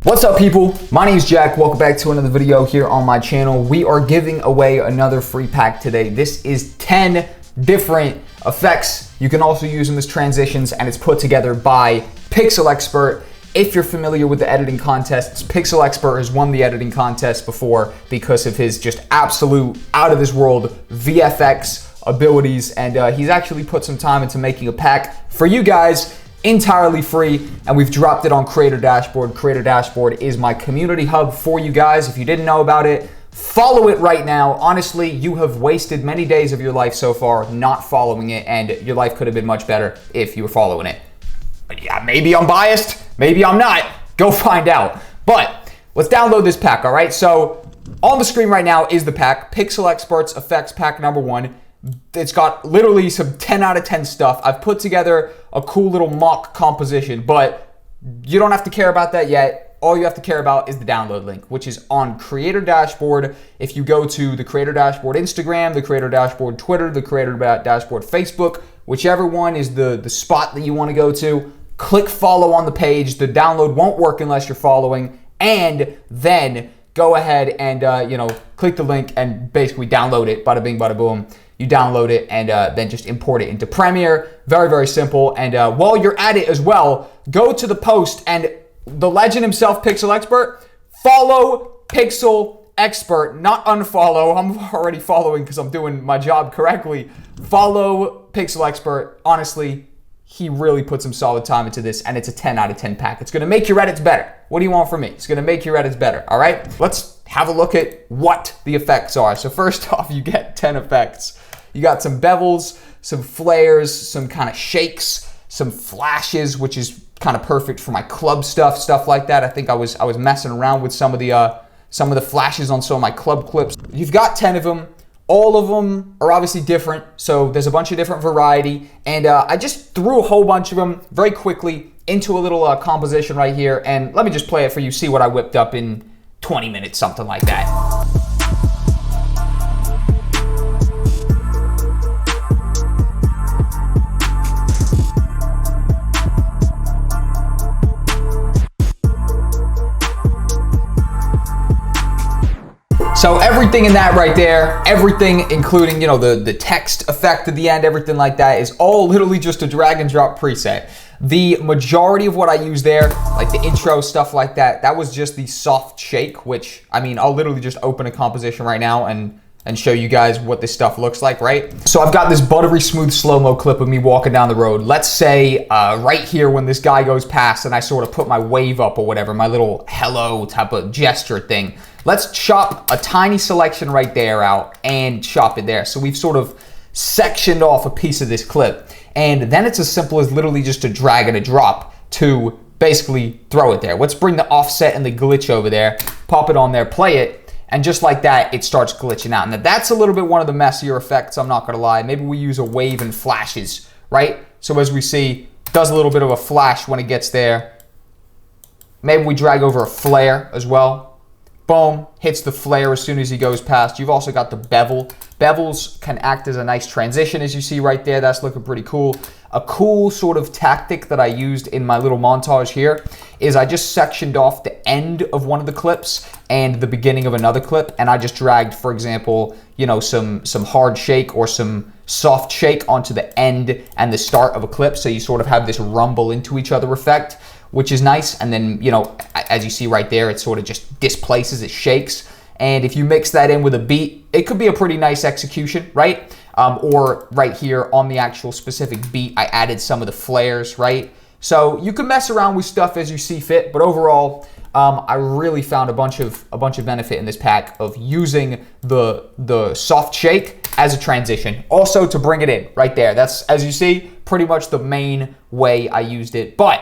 What's up, people? My name is Jack. Welcome back to another video here on my channel. We are giving away another free pack today. This is 10 different effects. You can also use them as transitions, and it's put together by Pixel Expert. If you're familiar with the editing contests, Pixel Expert has won the editing contest before because of his just absolute out of this world VFX abilities, and he's actually put some time into making a pack for you guys entirely free, and we've dropped it on Creator Dashboard. Creator Dashboard is my community hub for you guys. If you didn't know about it, follow it right now. Honestly, you have wasted many days of your life so far not following it, and your life could have been much better if you were following it. But yeah, maybe I'm biased, maybe I'm not. Go find out. But let's download this pack, all right? So on the screen right now is the pack, Pixel Expert's Effects Pack number 1. It's got literally some 10 out of 10 stuff. I've put together a cool little mock composition, but you don't have to care about that yet. All you have to care about is the download link, which is on Creator Dashboard. If you go to the Creator Dashboard Instagram, the Creator Dashboard Twitter, the Creator Dashboard Facebook, whichever one is the spot that you want to go to, click follow on the page. The download won't work unless you're following, and then go ahead and click the link and basically download it. Bada bing, bada boom. You download it and then just import it into Premiere. Very, very simple. And while you're at it as well, go to the post and the legend himself, Pixel Expert, follow Pixel Expert, not unfollow. I'm already following because I'm doing my job correctly. Follow Pixel Expert. Honestly, he really put some solid time into this, and it's a 10 out of 10 pack. It's gonna make your edits better. What do you want from me? It's gonna make your edits better, all right? Let's have a look at what the effects are. So first off, you get 10 effects. You got some bevels, some flares, some kind of shakes, some flashes, which is kind of perfect for my club stuff like that. I think I was messing around with some of the flashes on some of my club clips. You've got 10 of them. All of them are obviously different, so there's a bunch of different variety, and I just threw a whole bunch of them very quickly into a little composition right here, and let me just play it for you, see what I whipped up in 20 minutes, something like that. So everything in that right there, everything including, the text effect at the end, everything like that is all literally just a drag and drop preset. The majority of what I use there, like the intro, stuff like that, that was just the soft shake, which, I mean, I'll literally just open a composition right now and show you guys what this stuff looks like, right? So I've got this buttery smooth slow-mo clip of me walking down the road. Let's say right here when this guy goes past and I sort of put my wave up or whatever, my little hello type of gesture thing. Let's chop a tiny selection right there out and chop it there. So we've sort of sectioned off a piece of this clip. And then it's as simple as literally just to drag and a drop to basically throw it there. Let's bring the offset and the glitch over there, pop it on there, play it, and just like that, it starts glitching out. Now that's a little bit one of the messier effects, I'm not gonna lie. Maybe we use a wave and flashes, right? So as we see, it does a little bit of a flash when it gets there. Maybe we drag over a flare as well. Boom, hits the flare as soon as he goes past. You've also got the bevel. Bevels can act as a nice transition, as you see right there. That's looking pretty cool. A cool sort of tactic that I used in my little montage here is I just sectioned off the end of one of the clips and the beginning of another clip, and I just dragged, for example, some hard shake or some soft shake onto the end and the start of a clip, so you sort of have this rumble into each other effect, which is nice. And then, as you see right there, it sort of just displaces, it shakes. And if you mix that in with a beat, it could be a pretty nice execution, right? Or right here on the actual specific beat, I added some of the flares, right? So you can mess around with stuff as you see fit, but overall, I really found a bunch of benefit in this pack of using the soft shake as a transition. Also to bring it in right there. That's, as you see, pretty much the main way I used it. But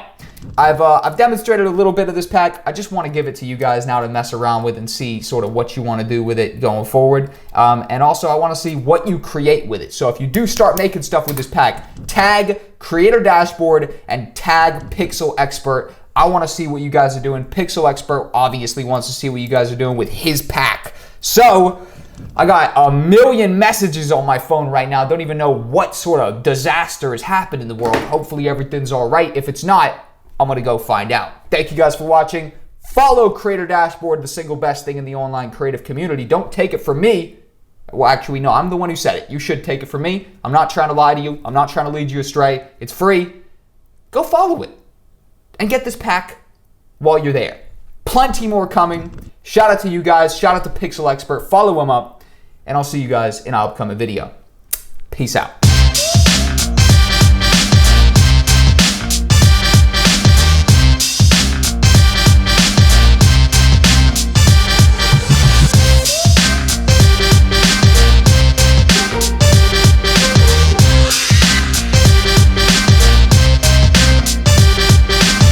I've demonstrated a little bit of this pack. I just want to give it to you guys now to mess around with and see sort of what you want to do with it going forward. And also I want to see what you create with it. So if you do start making stuff with this pack, tag Creator Dashboard and tag Pixel Expert. I want to see what you guys are doing. Pixel Expert obviously wants to see what you guys are doing with his pack. So I got a million messages on my phone right now. Don't even know what sort of disaster has happened in the world. Hopefully everything's all right. If it's not, I'm gonna go find out. Thank you guys for watching. Follow Creator Dashboard, the single best thing in the online creative community. Don't take it from me. Well, actually, no, I'm the one who said it. You should take it from me. I'm not trying to lie to you. I'm not trying to lead you astray. It's free. Go follow it and get this pack while you're there. Plenty more coming. Shout out to you guys. Shout out to Pixel Expert. Follow him up. And I'll see you guys in our upcoming video. Peace out.